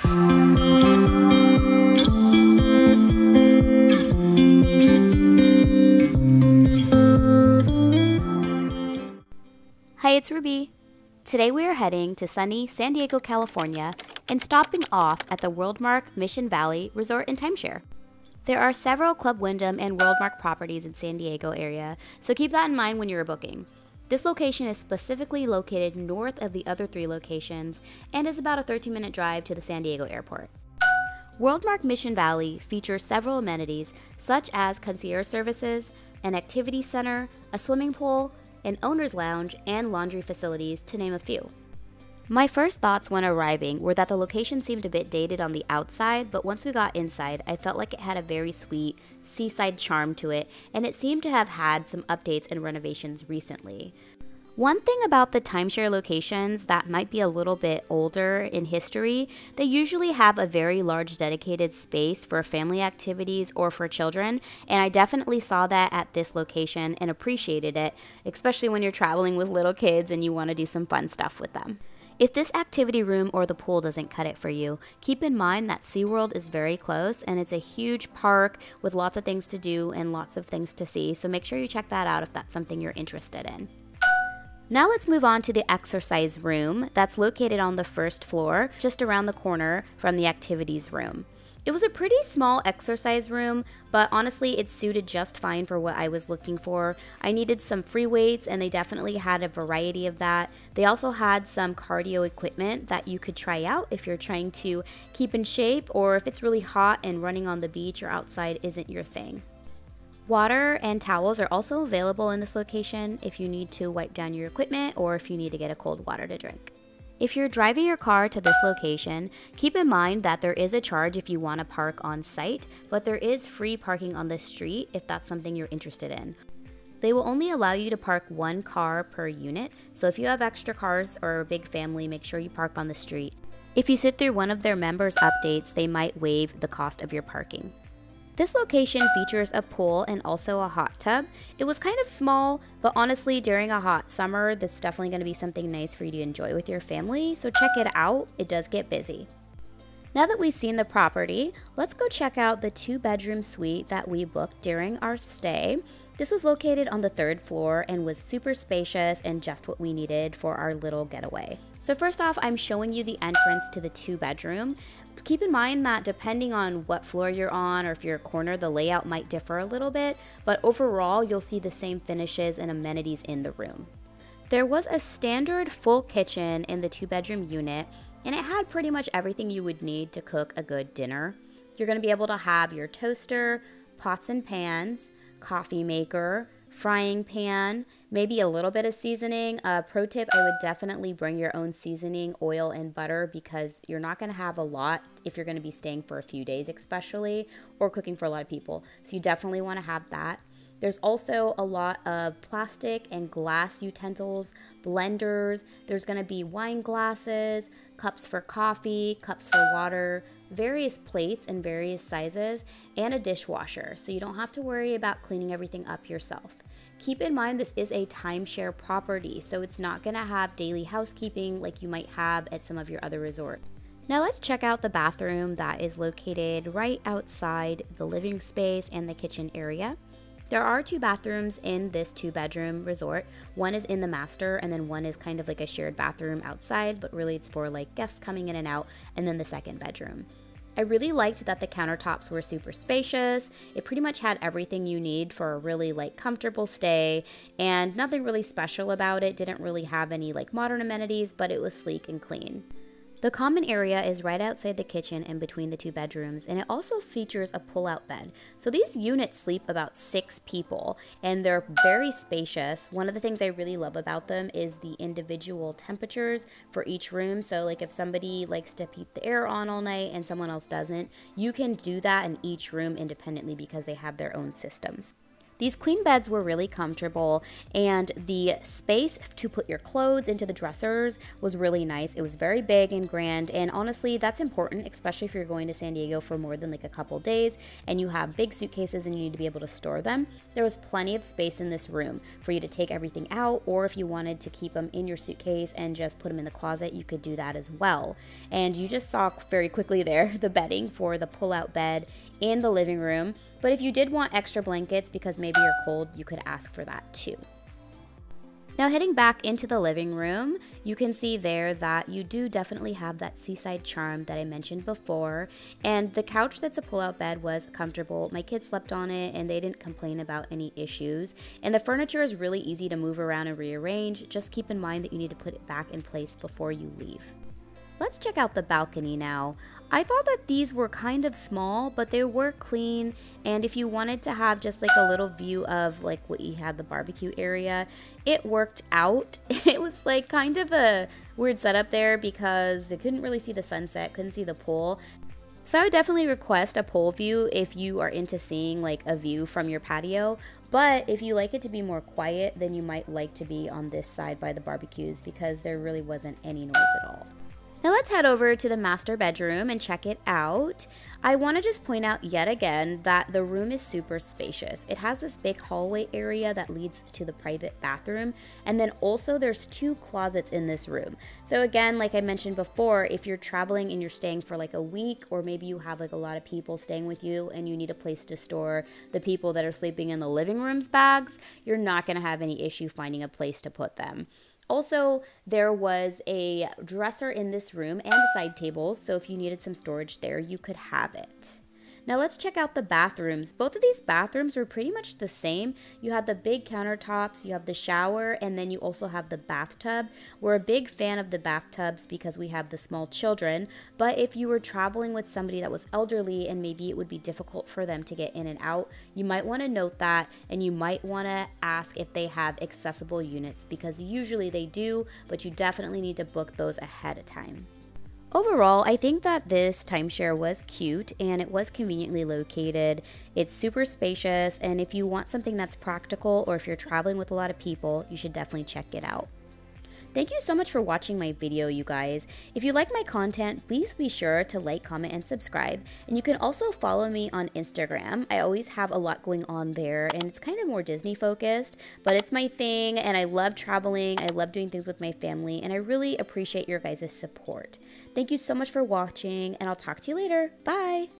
Hi, it's Ruby. Today we are heading to sunny San Diego, California, and stopping off at the Worldmark Mission Valley Resort and Timeshare. There are several Club Wyndham and Worldmark properties in San Diego area, so keep that in mind when you're booking. This location is specifically located north of the other 3 locations and is about a 13-minute drive to the San Diego airport. Worldmark Mission Valley features several amenities such as concierge services, an activity center, a swimming pool, an owner's lounge, and laundry facilities, to name a few. My first thoughts when arriving were that the location seemed a bit dated on the outside, but once we got inside, I felt like it had a very sweet seaside charm to it, and it seemed to have had some updates and renovations recently. One thing about the timeshare locations that might be a little bit older in history, they usually have a very large dedicated space for family activities or for children, and I definitely saw that at this location and appreciated it, especially when you're traveling with little kids and you want to do some fun stuff with them. If this activity room or the pool doesn't cut it for you, keep in mind that SeaWorld is very close and it's a huge park with lots of things to do and lots of things to see, so make sure you check that out if that's something you're interested in. Now let's move on to the exercise room that's located on the first floor, just around the corner from the activities room. It was a pretty small exercise room, but honestly it suited just fine for what I was looking for. I needed some free weights and they definitely had a variety of that. They also had some cardio equipment that you could try out if you're trying to keep in shape or if it's really hot and running on the beach or outside isn't your thing. Water and towels are also available in this location if you need to wipe down your equipment or if you need to get a cold water to drink. If you're driving your car to this location, keep in mind that there is a charge if you want to park on site, but there is free parking on the street if that's something you're interested in. They will only allow you to park 1 car per unit, so if you have extra cars or a big family, make sure you park on the street. If you sit through one of their members' updates, they might waive the cost of your parking. This location features a pool and also a hot tub. It was kind of small, but honestly, during a hot summer, this is definitely going to be something nice for you to enjoy with your family, so check it out. It does get busy. Now that we've seen the property, let's go check out the 2-bedroom suite that we booked during our stay. This was located on the 3rd floor and was super spacious and just what we needed for our little getaway. So first off, I'm showing you the entrance to the 2-bedroom. Keep in mind that depending on what floor you're on or if you're a corner, the layout might differ a little bit, but overall you'll see the same finishes and amenities in the room. There was a standard full kitchen in the 2-bedroom unit, and it had pretty much everything you would need to cook a good dinner. You're going to be able to have your toaster, pots and pans, coffee maker, frying pan, maybe a little bit of seasoning. Pro tip, I would definitely bring your own seasoning, oil, and butter because you're not going to have a lot if you're going to be staying for a few days especially, or cooking for a lot of people. So you definitely want to have that. There's also a lot of plastic and glass utensils, blenders. There's going to be wine glasses, cups for coffee, cups for water, various plates in various sizes, and a dishwasher, so you don't have to worry about cleaning everything up yourself. Keep in mind this is a timeshare property, so it's not going to have daily housekeeping like you might have at some of your other resorts. Now let's check out the bathroom that is located right outside the living space and the kitchen area. There are 2 bathrooms in this 2-bedroom resort. One is in the master and then one is kind of like a shared bathroom outside, but really it's for like guests coming in and out, and then the 2nd bedroom. I really liked that the countertops were super spacious. It pretty much had everything you need for a really like comfortable stay, and nothing really special about it. Didn't really have any like modern amenities, but it was sleek and clean. The common area is right outside the kitchen and between the 2 bedrooms, and it also features a pull-out bed. So these units sleep about 6 people, and they're very spacious. One of the things I really love about them is the individual temperatures for each room. So like if somebody likes to keep the air on all night and someone else doesn't, you can do that in each room independently because they have their own systems. These queen beds were really comfortable, and the space to put your clothes into the dressers was really nice. It was very big and grand, and honestly, that's important, especially if you're going to San Diego for more than like a couple days and you have big suitcases and you need to be able to store them. There was plenty of space in this room for you to take everything out, or if you wanted to keep them in your suitcase and just put them in the closet, you could do that as well. And you just saw very quickly there the bedding for the pull-out bed in the living room. But if you did want extra blankets because maybe you're cold, you could ask for that too. Now heading back into the living room, you can see there that you do definitely have that seaside charm that I mentioned before. And the couch that's a pull-out bed was comfortable. My kids slept on it and they didn't complain about any issues. And the furniture is really easy to move around and rearrange. Just keep in mind that you need to put it back in place before you leave. Let's check out the balcony now. I thought that these were kind of small, but they were clean. And if you wanted to have just like a little view of like what you had the barbecue area, it worked out. It was like kind of a weird setup there because they couldn't really see the sunset, couldn't see the pool. So I would definitely request a pool view if you are into seeing like a view from your patio. But if you like it to be more quiet, then you might like to be on this side by the barbecues because there really wasn't any noise at all. Now let's head over to the master bedroom and check it out. I want to just point out yet again that the room is super spacious. It has this big hallway area that leads to the private bathroom, and then also there's 2 closets in this room. So again, like I mentioned before, if you're traveling and you're staying for like a week, or maybe you have like a lot of people staying with you and you need a place to store the people that are sleeping in the living room's bags, you're not going to have any issue finding a place to put them. Also, there was a dresser in this room and side tables, so if you needed some storage there, you could have it. Now let's check out the bathrooms. Both of these bathrooms were pretty much the same. You have the big countertops, you have the shower, and then you also have the bathtub. We're a big fan of the bathtubs because we have the small children, but if you were traveling with somebody that was elderly and maybe it would be difficult for them to get in and out, you might want to note that, and you might want to ask if they have accessible units because usually they do, but you definitely need to book those ahead of time. Overall, I think that this timeshare was cute and it was conveniently located. It's super spacious, and if you want something that's practical or if you're traveling with a lot of people, you should definitely check it out. Thank you so much for watching my video, you guys. If you like my content, please be sure to like, comment, and subscribe. And you can also follow me on Instagram. I always have a lot going on there, and it's kind of more Disney focused, but it's my thing, and I love traveling. I love doing things with my family, and I really appreciate your guys' support. Thank you so much for watching, and I'll talk to you later. Bye!